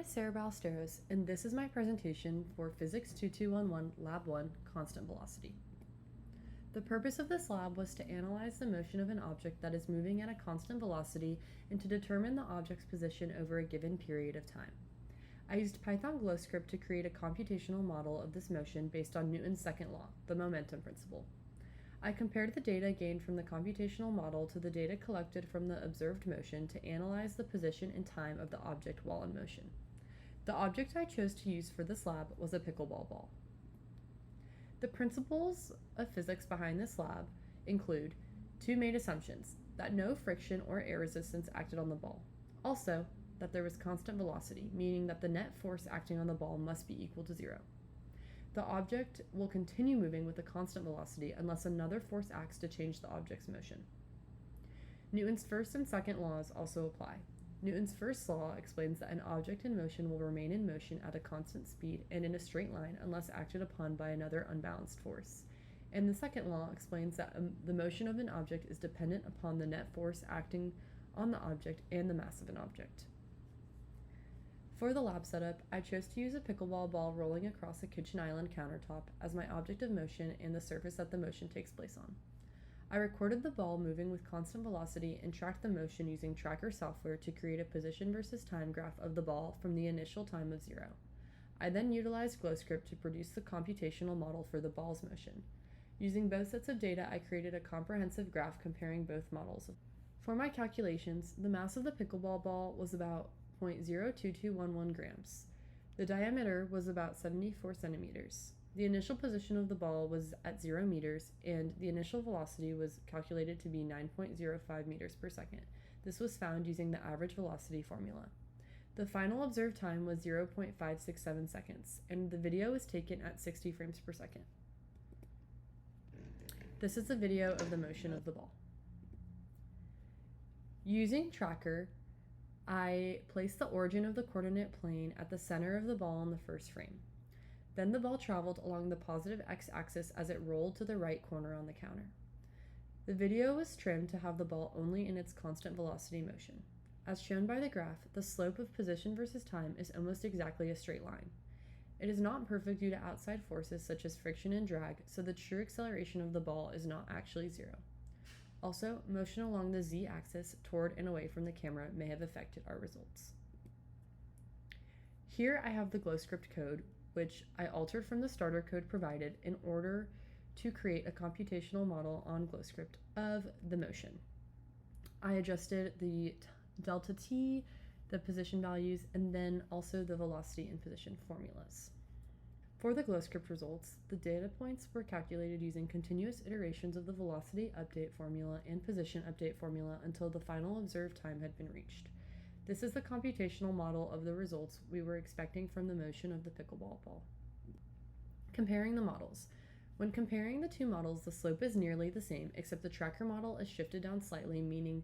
Sarah Ballesteros, and this is my presentation for Phys2211 Lab 1 Constant Velocity. The purpose of this lab was to analyze the motion of an object that is moving at a constant velocity and to determine the object's position over a given period of time. I used Python GlowScript to create a computational model of this motion based on Newton's second law, the momentum principle. I compared the data gained from the computational model to the data collected from the observed motion to analyze the position and time of the object while in motion. The object I chose to use for this lab was a pickleball ball. The principles of physics behind this lab include two main assumptions: that no friction or air resistance acted on the ball. Also, that there was constant velocity, meaning that the net force acting on the ball must be equal to 0. The object will continue moving with a constant velocity unless another force acts to change the object's motion. Newton's first and second laws also apply. Newton's first law explains that an object in motion will remain in motion at a constant speed and in a straight line unless acted upon by another unbalanced force. And the second law explains that the motion of an object is dependent upon the net force acting on the object and the mass of an object. For the lab setup, I chose to use a pickleball ball rolling across a kitchen island countertop as my object of motion and the surface that the motion takes place on. I recorded the ball moving with constant velocity and tracked the motion using tracker software to create a position versus time graph of the ball from the initial time of 0. I then utilized GlowScript to produce the computational model for the ball's motion. Using both sets of data, I created a comprehensive graph comparing both models. For my calculations, the mass of the pickleball ball was about 0.02211 grams. The diameter was about 74 centimeters. The initial position of the ball was at 0 meters, and the initial velocity was calculated to be 9.05 meters per second. This was found using the average velocity formula. The final observed time was 0.567 seconds, and the video was taken at 60 frames per second. This is the video of the motion of the ball. Using Tracker, I placed the origin of the coordinate plane at the center of the ball in the first frame. Then the ball traveled along the positive x-axis as it rolled to the right corner on the counter. The video was trimmed to have the ball only in its constant velocity motion. As shown by the graph, the slope of position versus time is almost exactly a straight line. It is not perfect due to outside forces such as friction and drag, so the true acceleration of the ball is not actually 0. Also, motion along the z-axis toward and away from the camera may have affected our results. Here I have the GlowScript code, which I altered from the starter code provided in order to create a computational model on GlowScript of the motion. I adjusted the delta t, the position values, and then also the velocity and position formulas. For the GlowScript results, the data points were calculated using continuous iterations of the velocity update formula and position update formula until the final observed time had been reached. This is the computational model of the results we were expecting from the motion of the pickleball ball. Comparing the models. When comparing the two models, the slope is nearly the same, except the tracker model is shifted down slightly, meaning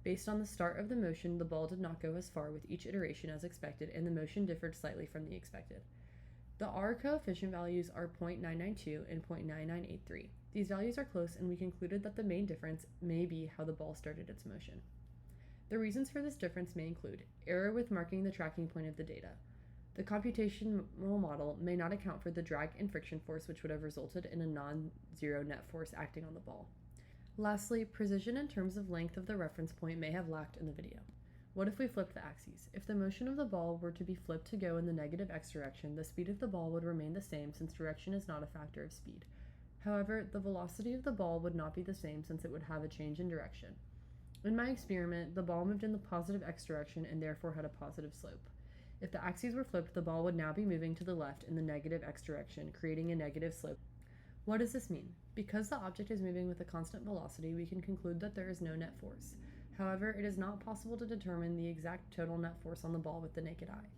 based on the start of the motion, the ball did not go as far with each iteration as expected, and the motion differed slightly from the expected. The R coefficient values are 0.992 and 0.9983. These values are close, and we concluded that the main difference may be how the ball started its motion. The reasons for this difference may include error with marking the tracking point of the data. The computational model may not account for the drag and friction force, which would have resulted in a non-zero net force acting on the ball. Lastly, precision in terms of length of the reference point may have lacked in the video. What if we flipped the axes? If the motion of the ball were to be flipped to go in the negative x direction, the speed of the ball would remain the same since direction is not a factor of speed. However, the velocity of the ball would not be the same since it would have a change in direction. In my experiment, the ball moved in the positive x direction and therefore had a positive slope. If the axes were flipped, the ball would now be moving to the left in the negative x direction, creating a negative slope. What does this mean? Because the object is moving with a constant velocity, we can conclude that there is no net force. However, it is not possible to determine the exact total net force on the ball with the naked eye.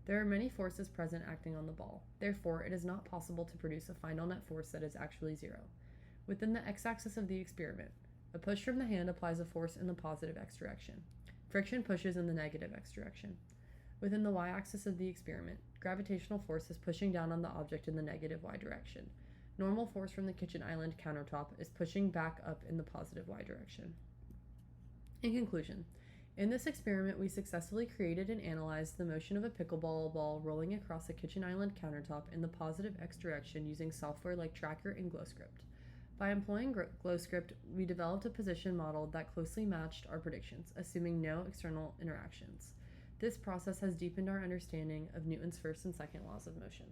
There are many forces present acting on the ball. Therefore, it is not possible to produce a final net force that is actually 0. Within the x-axis of the experiment, a push from the hand applies a force in the positive x direction. Friction pushes in the negative x direction. Within the y-axis of the experiment, gravitational force is pushing down on the object in the negative y direction. Normal force from the kitchen island countertop is pushing back up in the positive y direction. In conclusion, In this experiment, we successfully created and analyzed the motion of a pickleball ball rolling across a kitchen island countertop in the positive X direction using software like Tracker and GlowScript. By employing GlowScript, we developed a position model that closely matched our predictions, assuming no external interactions. This process has deepened our understanding of Newton's first and second laws of motion.